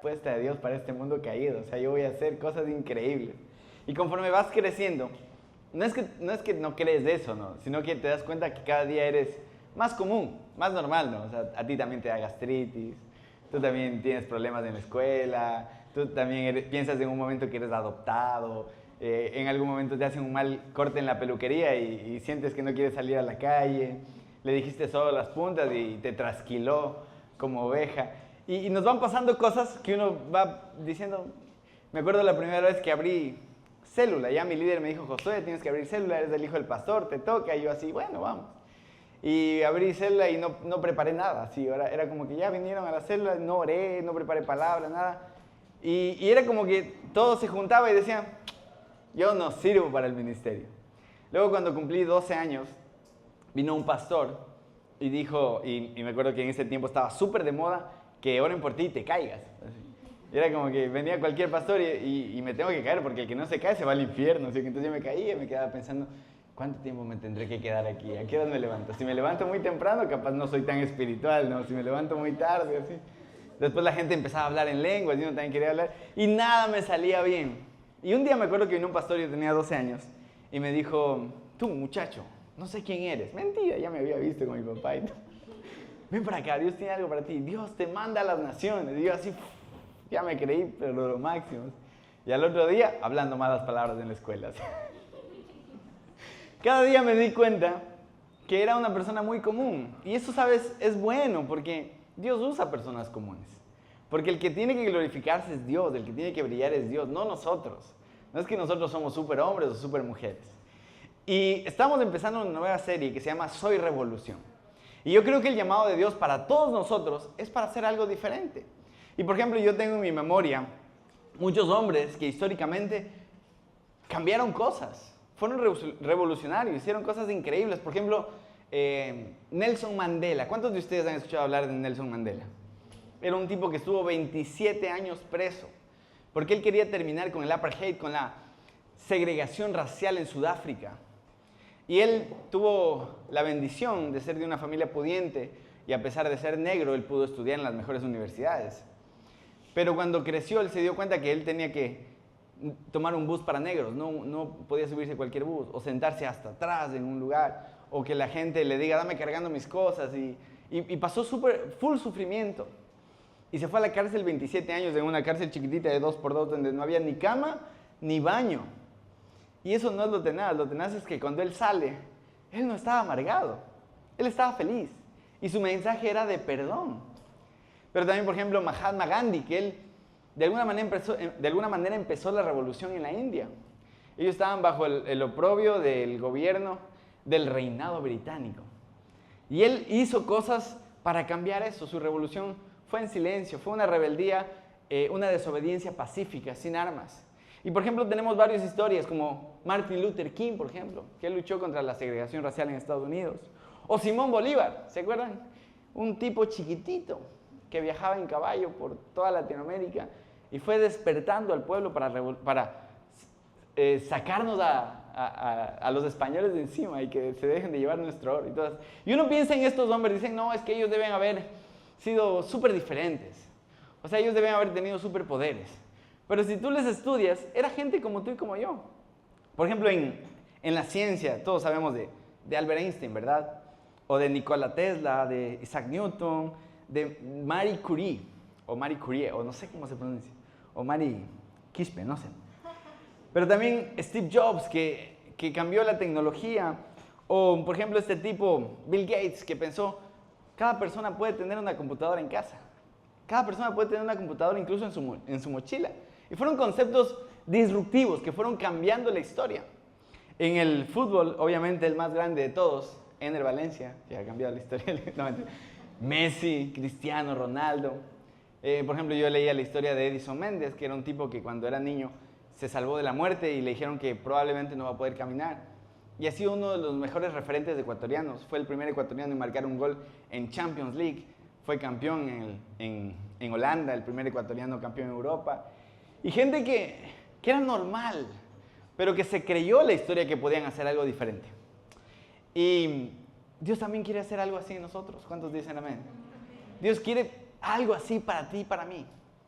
Respuesta de Dios para este mundo caído. O sea, yo voy a hacer cosas increíbles. Y conforme vas creciendo, no es que no crees de eso, ¿no? Sino que te das cuenta que cada día eres más común, más normal, ¿no? O sea, a ti también te da gastritis, tú también tienes problemas en la escuela, tú también piensas en un momento que eres adoptado, en algún momento te hacen un mal corte en la peluquería y sientes que no quieres salir a la calle, le dijiste solo las puntas y te trasquiló como oveja. Y nos van pasando cosas que uno va diciendo. Me acuerdo la primera vez que abrí célula, ya mi líder me dijo, Josué, tienes que abrir célula, eres el hijo del pastor, te toca, y yo así, bueno, vamos. Y abrí célula y no preparé nada, así, era como que ya vinieron a la célula, no oré, no preparé palabras, nada. Y era como que todo se juntaba y decía, yo no sirvo para el ministerio. Luego cuando cumplí 12 años, vino un pastor y dijo, y me acuerdo que en ese tiempo estaba súper de moda, que oren por ti y te caigas. Y era como que venía cualquier pastor y me tengo que caer, porque el que no se cae se va al infierno. Así que entonces yo me caía y me quedaba pensando, ¿cuánto tiempo me tendré que quedar aquí? ¿A qué hora me levanto? Si me levanto muy temprano, capaz no soy tan espiritual, ¿no? Si me levanto muy tarde, así. Después la gente empezaba a hablar en lenguas, yo no también quería hablar, y nada me salía bien. Y un día me acuerdo que vino un pastor, yo tenía 12 años, y me dijo, tú, muchacho, no sé quién eres. Mentira, ya me había visto con mi papá y todo. Ven para acá, Dios tiene algo para ti, Dios te manda a las naciones. Y yo así, ya me creí, pero lo máximo. Y al otro día, hablando malas palabras en la escuela. Cada día me di cuenta que era una persona muy común. Y eso, ¿sabes? Es bueno, porque Dios usa personas comunes. Porque el que tiene que glorificarse es Dios, el que tiene que brillar es Dios, no nosotros. No es que nosotros somos super hombres o super mujeres. Y estamos empezando una nueva serie que se llama Soy Revolución. Y yo creo que el llamado de Dios para todos nosotros es para hacer algo diferente. Y por ejemplo, yo tengo en mi memoria muchos hombres que históricamente cambiaron cosas, fueron revolucionarios, hicieron cosas increíbles. Por ejemplo, Nelson Mandela. ¿Cuántos de ustedes han escuchado hablar de Nelson Mandela? Era un tipo que estuvo 27 años preso, porque él quería terminar con el apartheid, con la segregación racial en Sudáfrica. Y él tuvo la bendición de ser de una familia pudiente y a pesar de ser negro, él pudo estudiar en las mejores universidades. Pero cuando creció, él se dio cuenta que él tenía que tomar un bus para negros, no podía subirse a cualquier bus o sentarse hasta atrás en un lugar o que la gente le diga, dame cargando mis cosas y pasó full sufrimiento. Y se fue a la cárcel 27 años en una cárcel chiquitita de 2x2 donde no había ni cama ni baño. Y eso no es lo tenaz es que cuando él sale, él no estaba amargado, él estaba feliz. Y su mensaje era de perdón. Pero también, por ejemplo, Mahatma Gandhi, que él de alguna manera empezó la revolución en la India. Ellos estaban bajo el oprobio del gobierno del reinado británico. Y él hizo cosas para cambiar eso. Su revolución fue en silencio, fue una rebeldía, una desobediencia pacífica, sin armas. Y por ejemplo tenemos varias historias como Martin Luther King, por ejemplo, que él luchó contra la segregación racial en Estados Unidos. O Simón Bolívar, ¿se acuerdan? Un tipo chiquitito que viajaba en caballo por toda Latinoamérica y fue despertando al pueblo para sacarnos a los españoles de encima y que se dejen de llevar nuestro oro. Y uno piensa en estos hombres, dicen, no, es que ellos deben haber sido súper diferentes. O sea, ellos deben haber tenido superpoderes. Pero si tú les estudias, era gente como tú y como yo. Por ejemplo, en la ciencia, todos sabemos de Albert Einstein, ¿verdad? O de Nikola Tesla, de Isaac Newton, de Marie Curie, o no sé cómo se pronuncia, o Marie Quispe, no sé. Pero también Steve Jobs, que cambió la tecnología, o por ejemplo este tipo, Bill Gates, que pensó, cada persona puede tener una computadora en casa. Cada persona puede tener una computadora incluso en su mochila. Y fueron conceptos disruptivos que fueron cambiando la historia. En el fútbol, obviamente el más grande de todos, Ener Valencia, que ha cambiado la historia. No, Messi, Cristiano, Ronaldo. Por ejemplo, yo leía la historia de Edison Méndez, que era un tipo que cuando era niño se salvó de la muerte y le dijeron que probablemente no va a poder caminar. Y ha sido uno de los mejores referentes ecuatorianos. Fue el primer ecuatoriano en marcar un gol en Champions League. Fue campeón en Holanda, el primer ecuatoriano campeón en Europa. Y gente que era normal. pero que se creyó la historia que podían hacer algo diferente. Y Dios también quiere hacer algo así en nosotros. ¿Cuántos dicen amén? Dios quiere algo así para ti y para mí.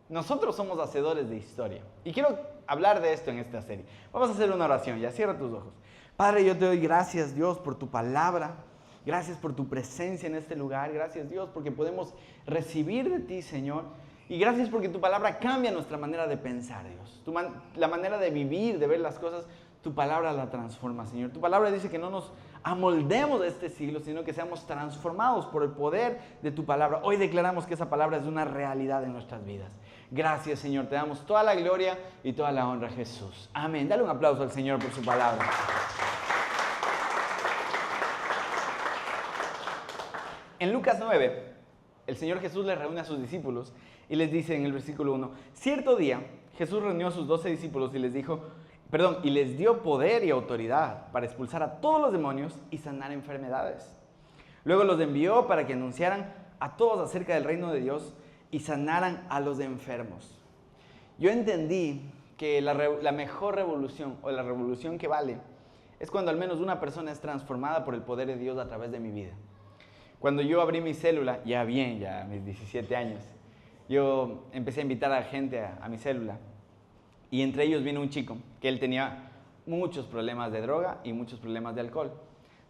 Nosotros somos hacedores de historia. Y quiero hablar de esto en esta serie. Vamos a hacer una oración. Ya cierra tus ojos. Padre, yo te doy gracias, Dios, por tu palabra. Gracias por tu presencia en este lugar. Gracias, Dios, porque podemos recibir de ti, Señor. Y gracias porque tu palabra cambia nuestra manera de pensar, Dios. La manera de vivir, de ver las cosas, tu palabra la transforma, Señor. Tu palabra dice que no nos amoldemos de este siglo, sino que seamos transformados por el poder de tu palabra. Hoy declaramos que esa palabra es una realidad en nuestras vidas. Gracias, Señor. Te damos toda la gloria y toda la honra, Jesús. Amén. Dale un aplauso al Señor por su palabra. En Lucas 9, el Señor Jesús les reúne a sus discípulos y les dice en el versículo 1, cierto día Jesús reunió a sus 12 discípulos y les dio poder y autoridad para expulsar a todos los demonios y sanar enfermedades. Luego los envió para que anunciaran a todos acerca del reino de Dios y sanaran a los enfermos. Yo entendí que la mejor revolución o la revolución que vale es cuando al menos una persona es transformada por el poder de Dios a través de mi vida. Cuando yo abrí mi célula, ya a mis 17 años, yo empecé a invitar a gente a mi célula. Y entre ellos vino un chico que él tenía muchos problemas de droga y muchos problemas de alcohol.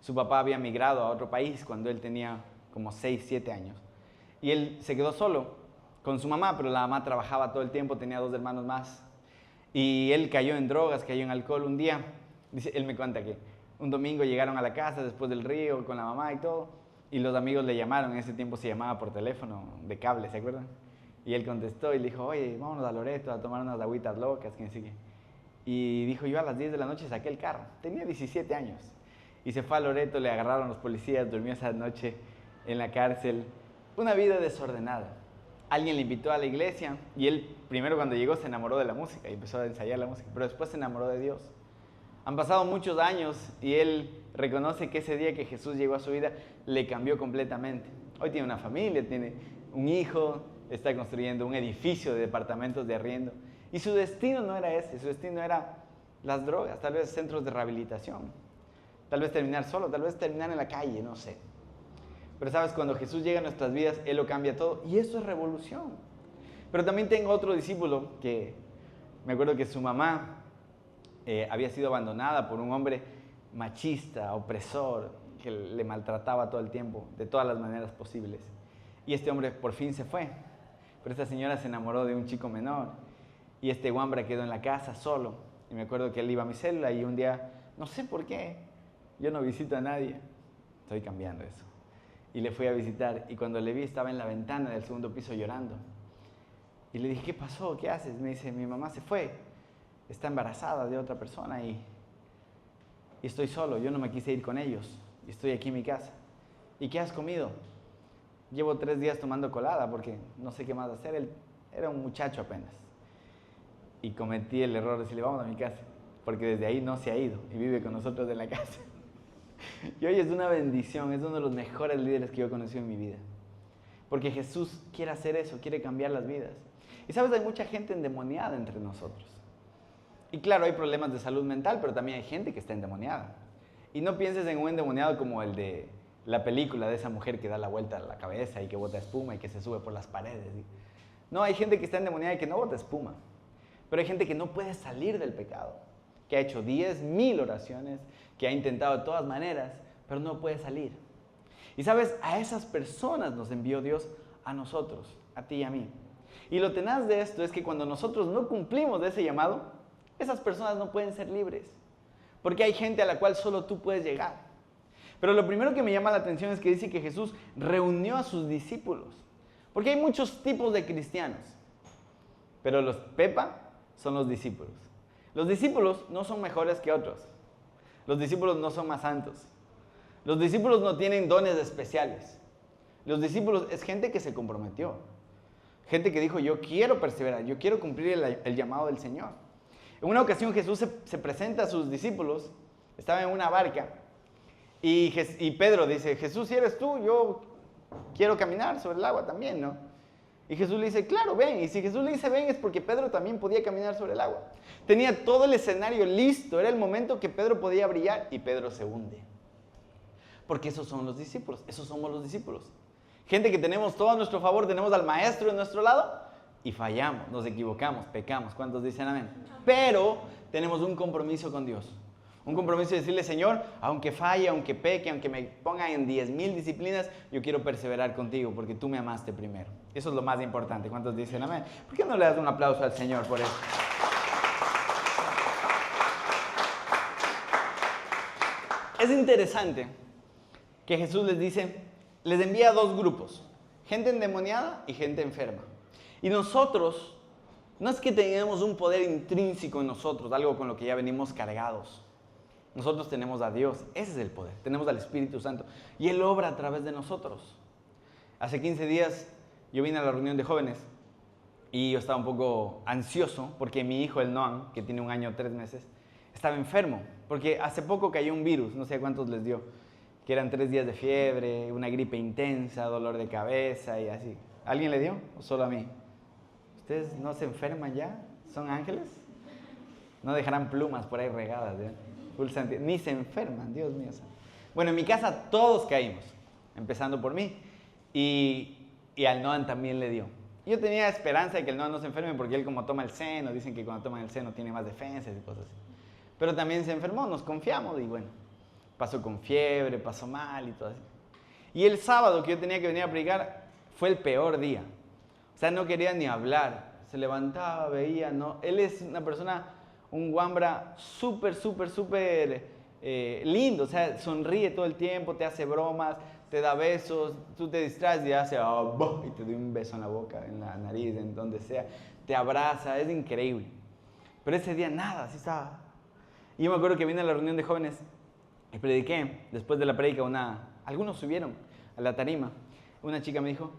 Su papá había migrado a otro país cuando él tenía como 6, 7 años. Y él se quedó solo con su mamá, pero la mamá trabajaba todo el tiempo, tenía 2 hermanos más. Y él cayó en drogas, cayó en alcohol un día. Él me cuenta que un domingo llegaron a la casa después del río con la mamá y todo. Y los amigos le llamaron, en ese tiempo se llamaba por teléfono, de cable, ¿se acuerdan? Y él contestó y le dijo, oye, vámonos a Loreto a tomar unas agüitas locas, quién sigue. Y dijo, yo a las 10 de la noche saqué el carro, tenía 17 años. Y se fue a Loreto, le agarraron los policías, durmió esa noche en la cárcel. Una vida desordenada. Alguien le invitó a la iglesia y él primero cuando llegó se enamoró de la música y empezó a ensayar la música, pero después se enamoró de Dios. Han pasado muchos años y él reconoce que ese día que Jesús llegó a su vida le cambió completamente. Hoy tiene una familia, tiene un hijo, está construyendo un edificio de departamentos de arriendo. Y su destino no era ese, su destino era las drogas, tal vez centros de rehabilitación, tal vez terminar solo, tal vez terminar en la calle, no sé. Pero sabes, cuando Jesús llega a nuestras vidas, Él lo cambia todo y eso es revolución. Pero también tengo otro discípulo que me acuerdo que su mamá había sido abandonada por un hombre machista, opresor, que le maltrataba todo el tiempo, de todas las maneras posibles. Y este hombre por fin se fue, pero esta señora se enamoró de un chico menor y este hombre quedó en la casa solo. Y me acuerdo que él iba a mi célula y un día, no sé por qué, yo no visito a nadie, estoy cambiando eso. Y le fui a visitar y cuando le vi estaba en la ventana del segundo piso llorando. Y le dije, ¿qué pasó? ¿Qué haces? Me dice, mi mamá se fue. Está embarazada de otra persona y estoy solo, yo no me quise ir con ellos y estoy aquí en mi casa. ¿Y qué has comido? Llevo 3 días tomando colada porque no sé qué más hacer. Él era un muchacho apenas. Y cometí el error de decirle, vamos a mi casa, porque desde ahí no se ha ido y vive con nosotros en la casa. Y hoy es una bendición, es uno de los mejores líderes que yo he conocido en mi vida. Porque Jesús quiere hacer eso, quiere cambiar las vidas. Y sabes, hay mucha gente endemoniada entre nosotros. Y claro, hay problemas de salud mental, pero también hay gente que está endemoniada. Y no pienses en un endemoniado como el de la película de esa mujer que da la vuelta a la cabeza y que bota espuma y que se sube por las paredes. No, hay gente que está endemoniada y que no bota espuma. Pero hay gente que no puede salir del pecado, que ha hecho 10,000 oraciones, que ha intentado de todas maneras, pero no puede salir. Y sabes, a esas personas nos envió Dios a nosotros, a ti y a mí. Y lo tenaz de esto es que cuando nosotros no cumplimos de ese llamado, esas personas no pueden ser libres, porque hay gente a la cual solo tú puedes llegar. Pero lo primero que me llama la atención es que dice que Jesús reunió a sus discípulos, porque hay muchos tipos de cristianos, pero los Pepa son los discípulos. Los discípulos no son mejores que otros, los discípulos no son más santos, los discípulos no tienen dones especiales. Los discípulos es gente que se comprometió, gente que dijo, yo quiero perseverar, yo quiero cumplir el llamado del Señor. En una ocasión Jesús se presenta a sus discípulos, estaba en una barca, y Pedro dice, Jesús, si eres tú, yo quiero caminar sobre el agua también, ¿no? Y Jesús le dice, claro, ven. Y si Jesús le dice ven es porque Pedro también podía caminar sobre el agua. Tenía todo el escenario listo, era el momento que Pedro podía brillar y Pedro se hunde. Porque esos son los discípulos, esos somos los discípulos. Gente que tenemos todo a nuestro favor, tenemos al maestro de nuestro lado y fallamos, nos equivocamos, pecamos. ¿Cuántos dicen amén? Pero tenemos un compromiso con Dios. Un compromiso de decirle, Señor, aunque falle, aunque peque, aunque me ponga en 10,000 disciplinas, yo quiero perseverar contigo porque tú me amaste primero. Eso es lo más importante. ¿Cuántos dicen amén? ¿Por qué no le das un aplauso al Señor por eso? Es interesante que Jesús les dice, les envía a dos grupos, gente endemoniada y gente enferma. Y nosotros, no es que tengamos un poder intrínseco en nosotros, algo con lo que ya venimos cargados. Nosotros tenemos a Dios, ese es el poder, tenemos al Espíritu Santo y Él obra a través de nosotros. Hace 15 días yo vine a la reunión de jóvenes y yo estaba un poco ansioso porque mi hijo, el Noam, que tiene 1 año 3 meses, estaba enfermo porque hace poco cayó un virus, no sé a cuántos les dio, que eran 3 días de fiebre, una gripe intensa, dolor de cabeza y así. ¿Alguien le dio o solo a mí? ¿Ustedes no se enferman ya? ¿Son ángeles? No dejarán plumas por ahí regadas, ¿eh? Ni se enferman, Dios mío. Bueno, en mi casa todos caímos, empezando por mí, y al Noam también le dio. Yo tenía esperanza de que el Noam no se enferme porque él como toma el seno, dicen que cuando toma el seno tiene más defensas y cosas así. Pero también se enfermó, nos confiamos y bueno, pasó con fiebre, pasó mal y todo así. Y el sábado que yo tenía que venir a predicar fue el peor día. O sea, no quería ni hablar, se levantaba, veía, no. Él es una persona, un guambra súper lindo, o sea, sonríe todo el tiempo, te hace bromas, te da besos, tú te distraes y hace y te doy un beso en la boca, en la nariz, en donde sea, te abraza, es increíble. Pero ese día nada, así estaba. Y yo me acuerdo que vine a la reunión de jóvenes y prediqué, después de la predica, algunos subieron a la tarima, una chica me dijo,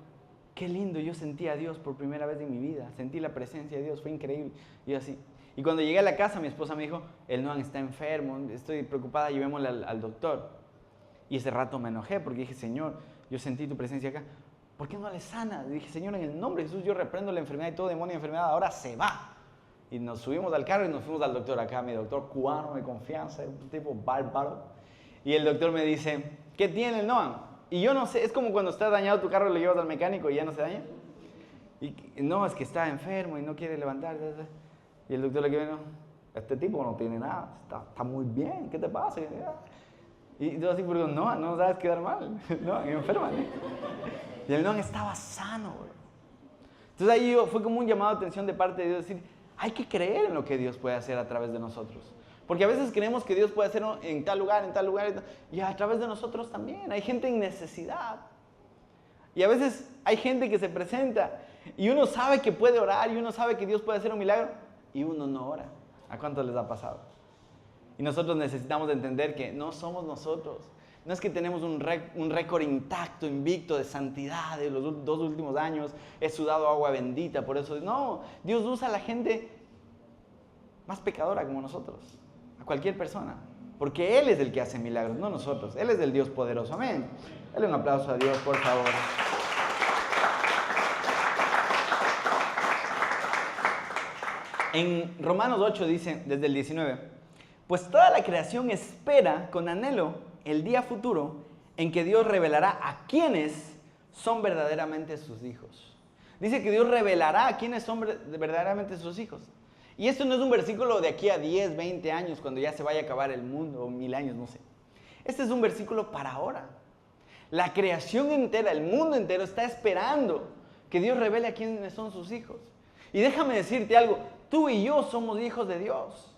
qué lindo, yo sentí a Dios por primera vez en mi vida, sentí la presencia de Dios, fue increíble, y yo así. Y cuando llegué a la casa, mi esposa me dijo, el Noam está enfermo, estoy preocupada, llevémosle al doctor. Y ese rato me enojé porque dije, Señor, yo sentí tu presencia acá, ¿por qué no le sanas? Dije, Señor, en el nombre de Jesús yo reprendo la enfermedad y todo demonio de enfermedad, ahora se va. Y nos subimos al carro y nos fuimos al doctor acá, mi doctor cubano de confianza, un tipo bárbaro. Y el doctor me dice, ¿qué tiene el Noam? Y yo no sé, es como cuando está dañado tu carro, lo llevas al mecánico y ya no se daña. Y no, es que está enfermo y no quiere levantar. Y el doctor le dice, no, este tipo no tiene nada, está muy bien, ¿qué te pasa? Y yo así, pero no sabes quedar mal, no, enferma. Y el Noam estaba sano, bro. Entonces ahí fue como un llamado de atención de parte de Dios, decir, hay que creer en lo que Dios puede hacer a través de nosotros. Porque a veces creemos que Dios puede hacerlo en tal lugar, y a través de nosotros también. Hay gente en necesidad. Y a veces hay gente que se presenta y uno sabe que puede orar y uno sabe que Dios puede hacer un milagro y uno no ora. ¿A cuántos les ha pasado? Y nosotros necesitamos entender que no somos nosotros. No es que tenemos un récord intacto, invicto de santidad de los 2 últimos años. He sudado agua bendita, por eso. No, Dios usa a la gente más pecadora como nosotros. A cualquier persona. Porque Él es el que hace milagros, no nosotros. Él es el Dios poderoso. Amén. Dale un aplauso a Dios, por favor. En Romanos 8 dice, desde el 19, pues toda la creación espera con anhelo el día futuro en que Dios revelará a quienes son verdaderamente sus hijos. Dice que Dios revelará a quienes son verdaderamente sus hijos. Y esto no es un versículo de aquí a 10, 20 años, cuando ya se vaya a acabar el mundo, o 1000 años, no sé. Este es un versículo para ahora. La creación entera, el mundo entero está esperando que Dios revele a quiénes son sus hijos. Y déjame decirte algo, tú y yo somos hijos de Dios.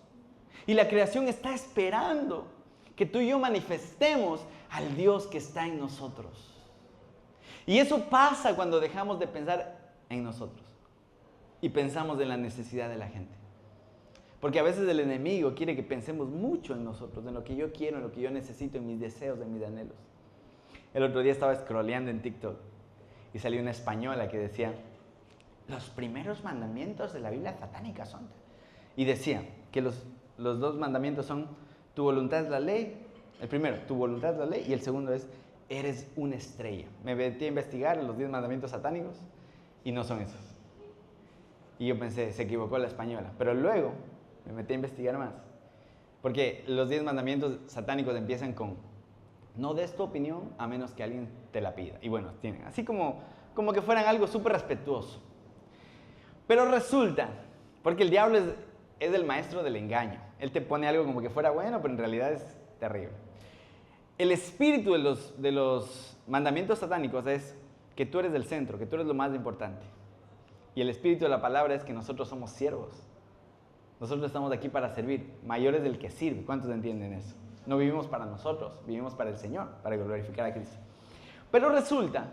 Y la creación está esperando que tú y yo manifestemos al Dios que está en nosotros. Y eso pasa cuando dejamos de pensar en nosotros y pensamos en la necesidad de la gente. Porque a veces el enemigo quiere que pensemos mucho en nosotros, en lo que yo quiero, en lo que yo necesito, en mis deseos, en mis anhelos. El otro día estaba scrolleando en TikTok y salió una española que decía, los primeros mandamientos de la Biblia satánica son... Y decía que los 2 mandamientos son, tu voluntad es la ley. El primero, tu voluntad es la ley. Y el segundo es, eres una estrella. Me metí a investigar los 10 mandamientos satánicos Y no son esos. Y yo pensé, se equivocó la española. Pero luego me metí a investigar más. Porque los 10 mandamientos satánicos empiezan con: no des tu opinión a menos que alguien te la pida. Y bueno, tienen así como que fueran algo súper respetuoso. Pero resulta, porque el diablo es el maestro del engaño. Él te pone algo como que fuera bueno, pero en realidad es terrible. El espíritu de los mandamientos satánicos es que tú eres el centro, que tú eres lo más importante. Y el espíritu de la palabra es que nosotros somos siervos. Nosotros estamos aquí para servir. Mayor es el que sirve. ¿Cuántos entienden eso? No vivimos para nosotros, vivimos para el Señor, para glorificar a Cristo. Pero resulta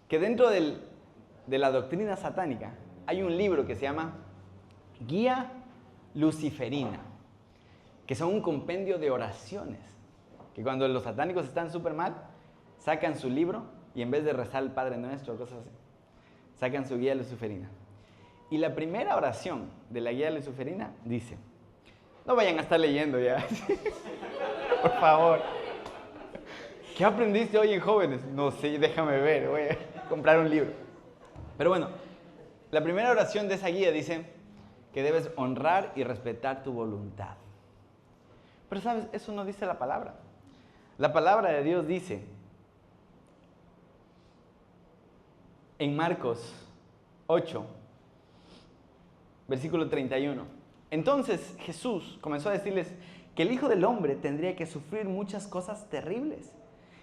que dentro de la doctrina satánica hay un libro que se llama Guía Luciferina, que son un compendio de oraciones, que cuando los satánicos están súper mal, sacan su libro y en vez de rezar el Padre Nuestro o cosas así, sacan su Guía Luciferina. Y la primera oración de la Guía Luciferina dice: no vayan a estar leyendo ya, por favor. ¿Qué aprendiste hoy en jóvenes? No sé, déjame ver, voy a comprar un libro. Pero bueno, la primera oración de esa guía dice que debes honrar y respetar tu voluntad. Pero sabes, eso no dice la palabra. La palabra de Dios dice en Marcos 8, versículo 31. Entonces Jesús comenzó a decirles que el Hijo del Hombre tendría que sufrir muchas cosas terribles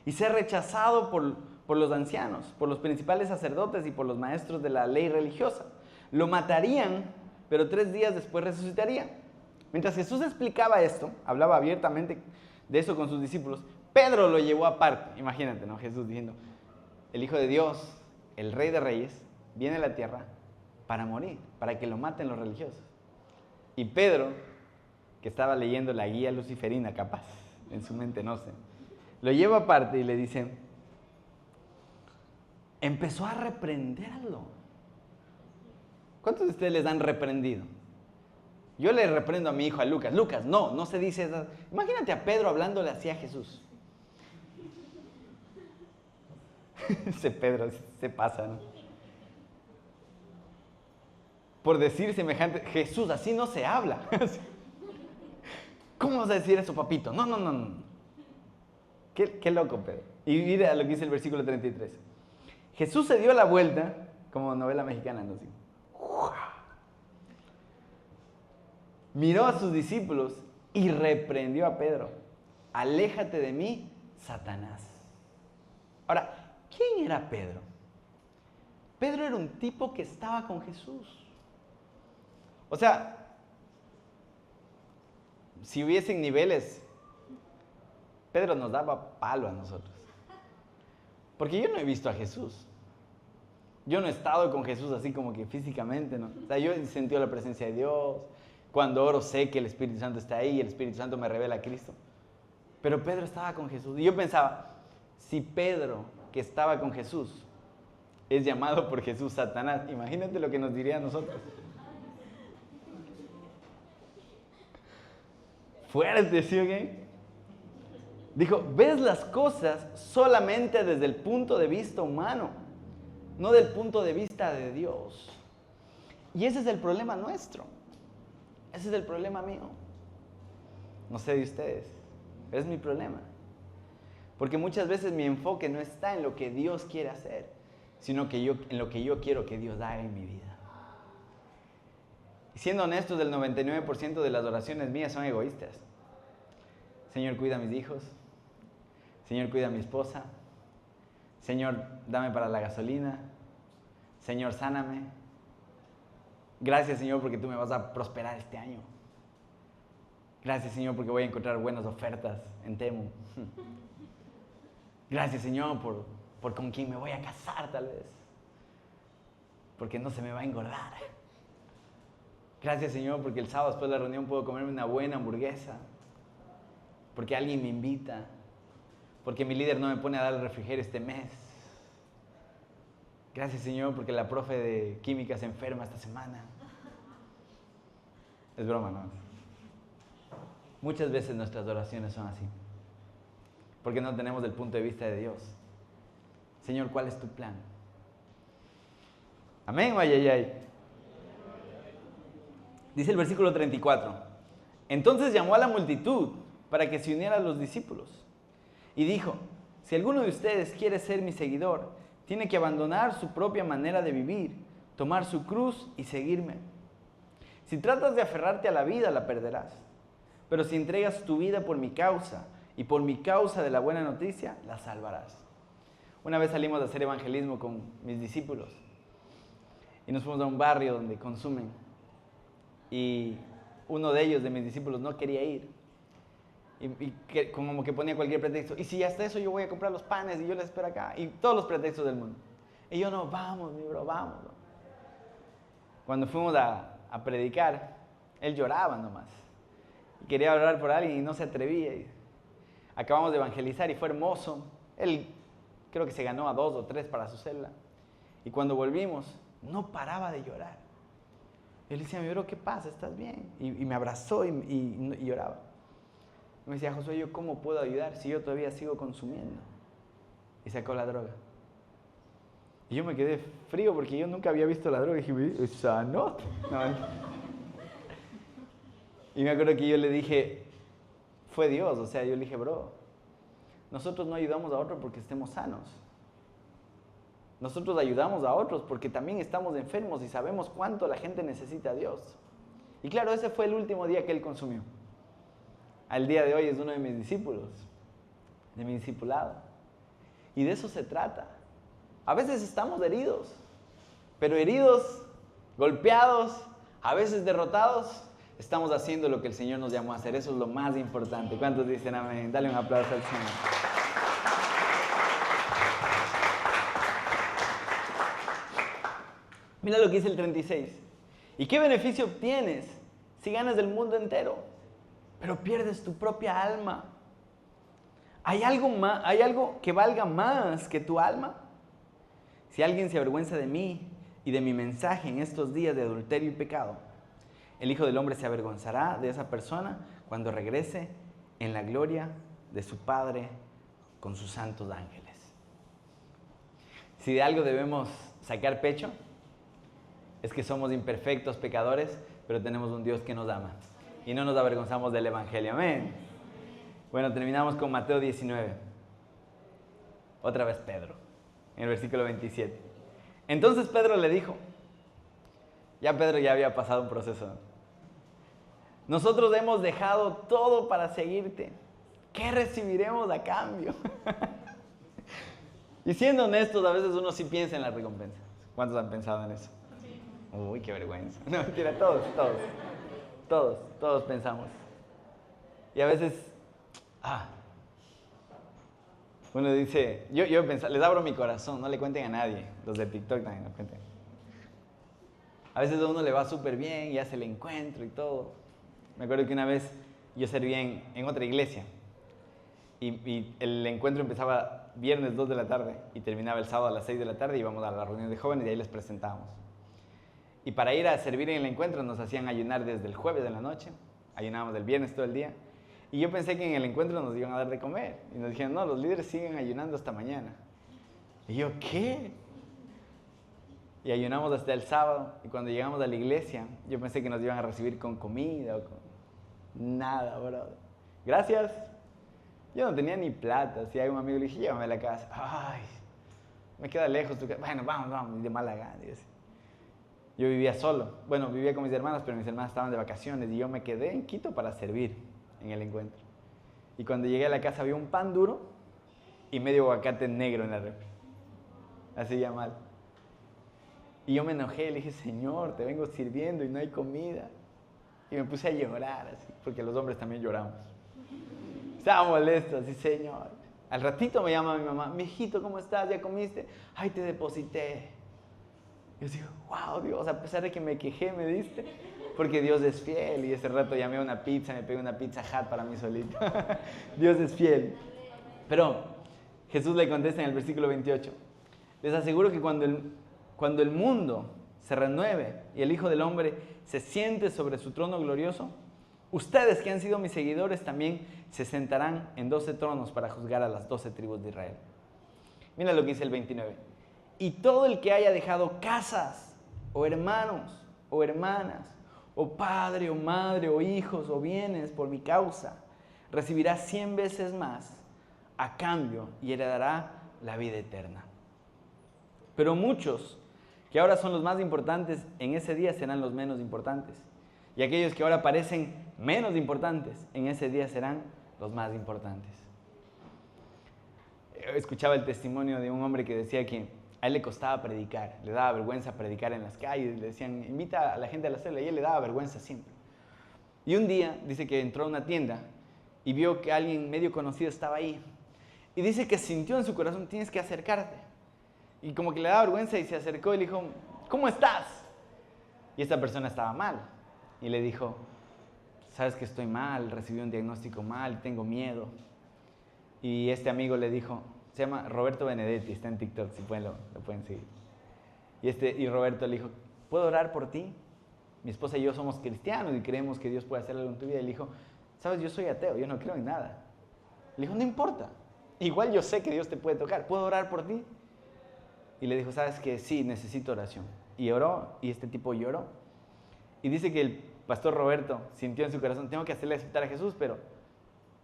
y ser rechazado por los ancianos, por los principales sacerdotes y por los maestros de la ley religiosa. Lo matarían, pero 3 días después resucitaría. Mientras Jesús explicaba esto, hablaba abiertamente de eso con sus discípulos, Pedro lo llevó aparte. Imagínate, ¿no? Jesús diciendo: el Hijo de Dios, el Rey de Reyes, viene a la tierra para morir, para que lo maten los religiosos. Y Pedro, que estaba leyendo la Guía Luciferina, capaz, en su mente, no sé, lo lleva aparte y le dice, empezó a reprenderlo. ¿Cuántos de ustedes les han reprendido? Yo le reprendo a mi hijo, a Lucas. Lucas, no se dice eso. Imagínate a Pedro hablándole así a Jesús. Ese Pedro se pasa, ¿no? Por decir semejante, Jesús, así no se habla. ¿Cómo vas a decir eso, papito? No. Qué loco, Pedro. Y mira lo que dice el versículo 33. Jesús se dio la vuelta, como novela mexicana, ¿no? Así. Miró a sus discípulos y reprendió a Pedro. Aléjate de mí, Satanás. Ahora, ¿quién era Pedro? Pedro era un tipo que estaba con Jesús. O sea, si hubiesen niveles, Pedro nos daba palo a nosotros. Porque yo no he visto a Jesús. Yo no he estado con Jesús así como que físicamente, ¿no? O sea, yo he sentido la presencia de Dios. Cuando oro sé que el Espíritu Santo está ahí y el Espíritu Santo me revela a Cristo. Pero Pedro estaba con Jesús. Y yo pensaba, si Pedro, que estaba con Jesús, es llamado por Jesús Satanás, imagínate lo que nos diría a nosotros. Fuerte, ¿sí o qué? Dijo, ves las cosas solamente desde el punto de vista humano, no del punto de vista de Dios. Y ese es el problema nuestro. Ese es el problema mío. No sé de ustedes, pero es mi problema. Porque muchas veces mi enfoque no está en lo que Dios quiere hacer, sino en lo que yo quiero que Dios haga en mi vida. Y siendo honestos, el 99% de las oraciones mías son egoístas. Señor, cuida a mis hijos. Señor, cuida a mi esposa. Señor, dame para la gasolina. Señor, sáname. Gracias, Señor, porque tú me vas a prosperar este año. Gracias, Señor, porque voy a encontrar buenas ofertas en Temu. Gracias, Señor, por con quién me voy a casar, tal vez. Porque no se me va a engordar. Gracias, Señor, porque el sábado después de la reunión puedo comerme una buena hamburguesa. Porque alguien me invita. Porque mi líder no me pone a dar el refrigerio este mes. Gracias, Señor, porque la profe de química se enferma esta semana. Es broma, ¿no? Muchas veces nuestras oraciones son así. Porque no tenemos el punto de vista de Dios. Señor, ¿cuál es tu plan? Amén, ay, ay, ay. Dice el versículo 34. Entonces llamó a la multitud para que se uniera a los discípulos. Y dijo, si alguno de ustedes quiere ser mi seguidor, tiene que abandonar su propia manera de vivir, tomar su cruz y seguirme. Si tratas de aferrarte a la vida, la perderás. Pero si entregas tu vida por mi causa y por mi causa de la buena noticia, la salvarás. Una vez salimos a hacer evangelismo con mis discípulos y nos fuimos a un barrio donde consumen. Y uno de ellos, de mis discípulos, no quería ir. Como que ponía cualquier pretexto. Y si hasta eso yo voy a comprar los panes y yo les espero acá. Y todos los pretextos del mundo. Y yo no, vamos, mi bro, vamos. Cuando fuimos a predicar, él lloraba nomás. Y quería orar por alguien y no se atrevía. Y acabamos de evangelizar y fue hermoso. Él creo que se ganó a 2 o 3 para su celda. Y cuando volvimos, no paraba de llorar. Yo le decía, mi bro, ¿qué pasa? ¿Estás bien? Y me abrazó y lloraba. Me decía, Josué, ¿yo cómo puedo ayudar si yo todavía sigo consumiendo? Y sacó la droga. Y yo me quedé frío porque yo nunca había visto la droga. Y dije, ¿sano? No. Y me acuerdo que yo le dije, fue Dios. O sea, yo le dije, bro, nosotros no ayudamos a otros porque estemos sanos. Nosotros ayudamos a otros porque también estamos enfermos y sabemos cuánto la gente necesita a Dios. Y claro, ese fue el último día que él consumió. Al día de hoy es uno de mis discípulos, de mi discipulado. Y de eso se trata. A veces estamos heridos, pero heridos, golpeados, a veces derrotados, estamos haciendo lo que el Señor nos llamó a hacer. Eso es lo más importante. ¿Cuántos dicen amén? Dale un aplauso al Señor. Mira lo que dice el 36. ¿Y qué beneficio obtienes si ganas el mundo entero, pero pierdes tu propia alma? ¿Hay algo que valga más que tu alma? Si alguien se avergüenza de mí y de mi mensaje en estos días de adulterio y pecado, el Hijo del Hombre se avergonzará de esa persona cuando regrese en la gloria de su Padre con sus santos ángeles. Si de algo debemos sacar pecho, es que somos imperfectos pecadores, pero tenemos un Dios que nos ama. Y no nos avergonzamos del Evangelio. Amén. Bueno, terminamos con Mateo 19. Otra vez Pedro, en el versículo 27. Entonces Pedro le dijo, Pedro ya había pasado un proceso. Nosotros hemos dejado todo para seguirte. ¿Qué recibiremos a cambio? Y siendo honestos, a veces uno sí piensa en la recompensa. ¿Cuántos han pensado en eso? Uy, qué vergüenza. No, mentira, todos pensamos. Y a veces, uno dice, yo pensaba, les abro mi corazón, no le cuenten a nadie, los de TikTok también no cuenten. A veces a uno le va súper bien y hace el encuentro y todo. Me acuerdo que una vez yo serví en otra iglesia y el encuentro empezaba viernes 2 de la tarde y terminaba el sábado a las 6 de la tarde y íbamos a la reunión de jóvenes y ahí les presentábamos. Y para ir a servir en el encuentro nos hacían ayunar desde el jueves de la noche, ayunábamos el viernes todo el día. Y yo pensé que en el encuentro nos iban a dar de comer. Y nos dijeron, no, los líderes siguen ayunando hasta mañana. Y yo, ¿qué? Y ayunamos hasta el sábado. Y cuando llegamos a la iglesia, yo pensé que nos iban a recibir con comida o con nada, brother. Gracias. Yo no tenía ni plata. Si hay un amigo le dije, llévame a la casa. Ay, me queda lejos tu casa. Bueno, vamos, y de mala gana. Yo vivía solo. Bueno, vivía con mis hermanas, pero mis hermanas estaban de vacaciones. Y yo me quedé en Quito para servir en el encuentro. Y cuando llegué a la casa había un pan duro y medio aguacate negro en la refri. Así ya mal. Y yo me enojé, le dije, Señor, te vengo sirviendo y no hay comida. Y me puse a llorar así, porque los hombres también lloramos. Estaba molesto, así, Señor. Al ratito me llama mi mamá, mijito, ¿cómo estás? ¿Ya comiste? Ay, te deposité. Yo digo, wow, Dios, a pesar de que me quejé, me diste. Porque Dios es fiel. Y ese rato llamé a una pizza, me pegué una Pizza Hut para mí solito. Dios es fiel. Pero Jesús le contesta en el versículo 28. Les aseguro que cuando el mundo se renueve y el Hijo del Hombre se siente sobre su trono glorioso, ustedes que han sido mis seguidores también se sentarán en 12 tronos para juzgar a las 12 tribus de Israel. Mira lo que dice el 29. Y todo el que haya dejado casas, o hermanos, o hermanas, o padre, o madre, o hijos, o bienes por mi causa, recibirá 100 veces más a cambio y heredará la vida eterna. Pero muchos que ahora son los más importantes, en ese día serán los menos importantes. Y aquellos que ahora parecen menos importantes, en ese día serán los más importantes. Escuchaba el testimonio de un hombre que decía que a él le costaba predicar, le daba vergüenza predicar en las calles, le decían, invita a la gente a la célula, y él le daba vergüenza siempre. Y un día, dice que entró a una tienda y vio que alguien medio conocido estaba ahí. Y dice que sintió en su corazón, tienes que acercarte. Y como que le daba vergüenza y se acercó y le dijo, ¿cómo estás? Y esta persona estaba mal. Y le dijo, sabes que estoy mal, recibí un diagnóstico mal, tengo miedo. Y este amigo le dijo, se llama Roberto Benedetti, está en TikTok, si pueden lo pueden seguir. Y Roberto le dijo, ¿puedo orar por ti? Mi esposa y yo somos cristianos y creemos que Dios puede hacer algo en tu vida. Y le dijo, sabes, yo soy ateo, yo no creo en nada. Le dijo, no importa, igual yo sé que Dios te puede tocar, ¿puedo orar por ti? Y le dijo, sabes que sí, necesito oración. Y oró, y este tipo lloró. Y dice que el pastor Roberto sintió en su corazón, tengo que hacerle aceptar a Jesús, pero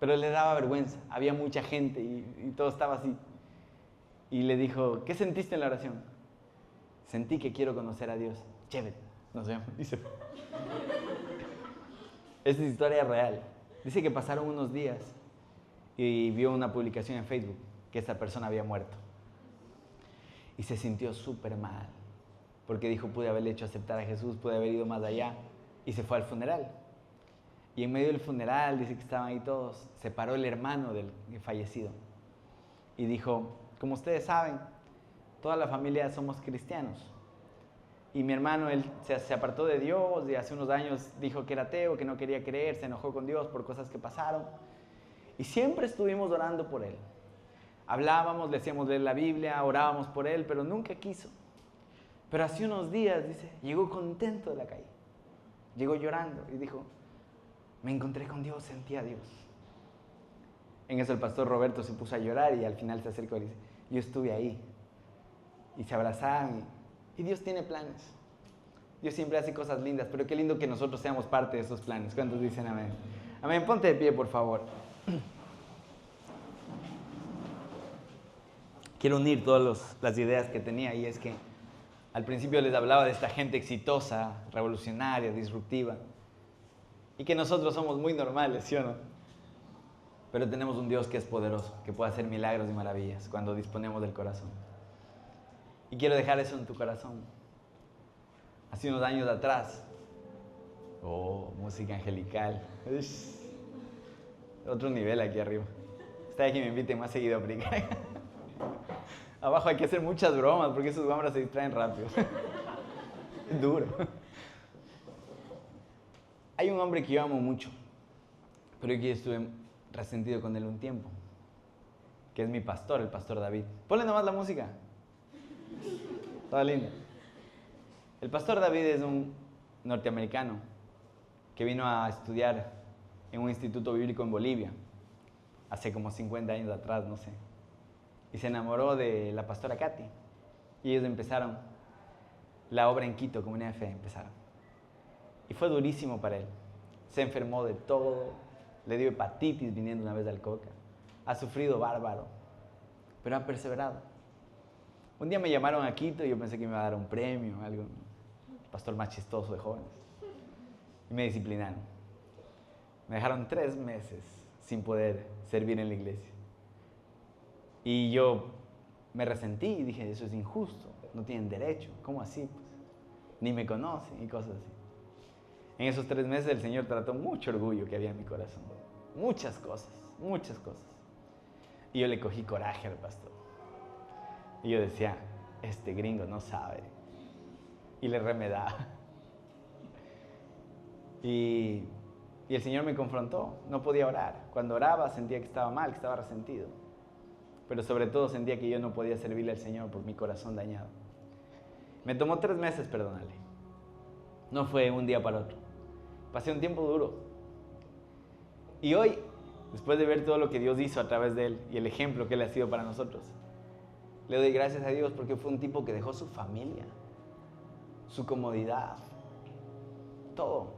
le daba vergüenza. Había mucha gente y todo estaba así. Y le dijo, ¿qué sentiste en la oración? Sentí que quiero conocer a Dios. Chévere, nos vemos. Dice. Esta es historia real. Dice que pasaron unos días y vio una publicación en Facebook que esta persona había muerto. Y se sintió súper mal, porque dijo, pude haberle hecho aceptar a Jesús, pude haber ido más allá. Y se fue al funeral. Y en medio del funeral, dice que estaban ahí todos, se paró el hermano del fallecido. Y dijo, como ustedes saben, toda la familia somos cristianos. Y mi hermano, él se apartó de Dios y hace unos años dijo que era ateo, que no quería creer, se enojó con Dios por cosas que pasaron. Y siempre estuvimos orando por él. Hablábamos, le hacíamos leer la Biblia, orábamos por él, pero nunca quiso. Pero hace unos días, dice, llegó contento de la calle. Llegó llorando y dijo, me encontré con Dios, sentí a Dios. En eso el pastor Roberto se puso a llorar y al final se acercó y dice, yo estuve ahí. Y se abrazaban y Dios tiene planes. Dios siempre hace cosas lindas, pero qué lindo que nosotros seamos parte de esos planes. ¿Cuántos dicen amén? Amén, ponte de pie, por favor. Quiero unir todas las ideas que tenía y es que al principio les hablaba de esta gente exitosa, revolucionaria, disruptiva y que nosotros somos muy normales, ¿sí o no? Pero tenemos un Dios que es poderoso, que puede hacer milagros y maravillas cuando disponemos del corazón. Y quiero dejar eso en tu corazón. Hace unos años atrás, música angelical, otro nivel aquí arriba. Está aquí, me inviten más seguido a predicar. Abajo hay que hacer muchas bromas porque esos guambras se distraen rápido. Es duro. Hay un hombre que yo amo mucho, pero yo estuve resentido con él un tiempo, que es mi pastor, el pastor David. Ponle nomás la música. Toda linda. El pastor David es un norteamericano que vino a estudiar en un instituto bíblico en Bolivia, hace como 50 años atrás, no sé. Y se enamoró de la pastora Katy. Y ellos empezaron la obra en Quito, Comunidad de Fe, empezaron. Y fue durísimo para él. Se enfermó de todo, le dio hepatitis viniendo una vez al Coca. Ha sufrido bárbaro, pero ha perseverado. Un día me llamaron a Quito y yo pensé que me iba a dar un premio, algo, el pastor más chistoso de jóvenes. Y me disciplinaron. Me dejaron 3 meses sin poder servir en la iglesia. Y yo me resentí y dije, eso es injusto, no tienen derecho, ¿cómo así? Pues, ni me conocen y cosas así. En esos 3 meses el Señor trató mucho orgullo que había en mi corazón. Muchas cosas, muchas cosas. Y yo le cogí coraje al pastor. Y yo decía, este gringo no sabe. Y le remedaba. Y el Señor me confrontó, no podía orar. Cuando oraba sentía que estaba mal, que estaba resentido. Pero sobre todo sentía que yo no podía servirle al Señor por mi corazón dañado. Me tomó 3 meses perdonarle. No fue un día para otro. Pasé un tiempo duro. Y hoy, después de ver todo lo que Dios hizo a través de él y el ejemplo que él ha sido para nosotros, le doy gracias a Dios porque fue un tipo que dejó su su comodidad, todo.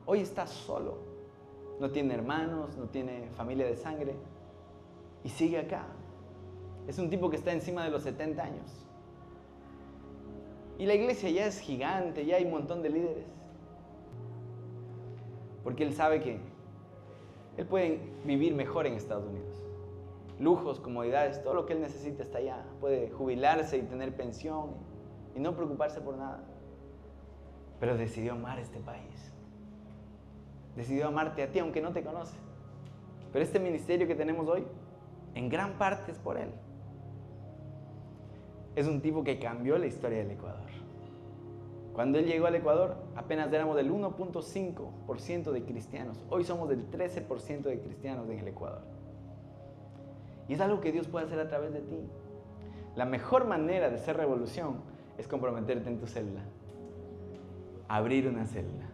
Hoy está solo. No tiene hermanos, no tiene familia de sangre y sigue acá. Es un tipo que está encima de los 70 años. Y la iglesia ya es gigante, ya hay un montón de líderes. Porque él sabe que él puede vivir mejor en Estados Unidos. Lujos, comodidades, todo lo que él necesita está allá. Puede jubilarse y tener pensión y no preocuparse por nada. Pero decidió amar este país. Decidió amarte a ti aunque no te conoce. Pero este ministerio que tenemos hoy, en gran parte es por él. Es un tipo que cambió la historia del Ecuador. Cuando él llegó al Ecuador, apenas éramos del 1.5% de cristianos. Hoy somos del 13% de cristianos en el Ecuador. Y es algo que Dios puede hacer a través de ti. La mejor manera de hacer revolución es comprometerte en tu célula. Abrir una célula.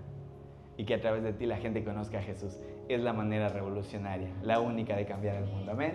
Y que a través de ti la gente conozca a Jesús. Es la manera revolucionaria, la única de cambiar el mundo. Amén.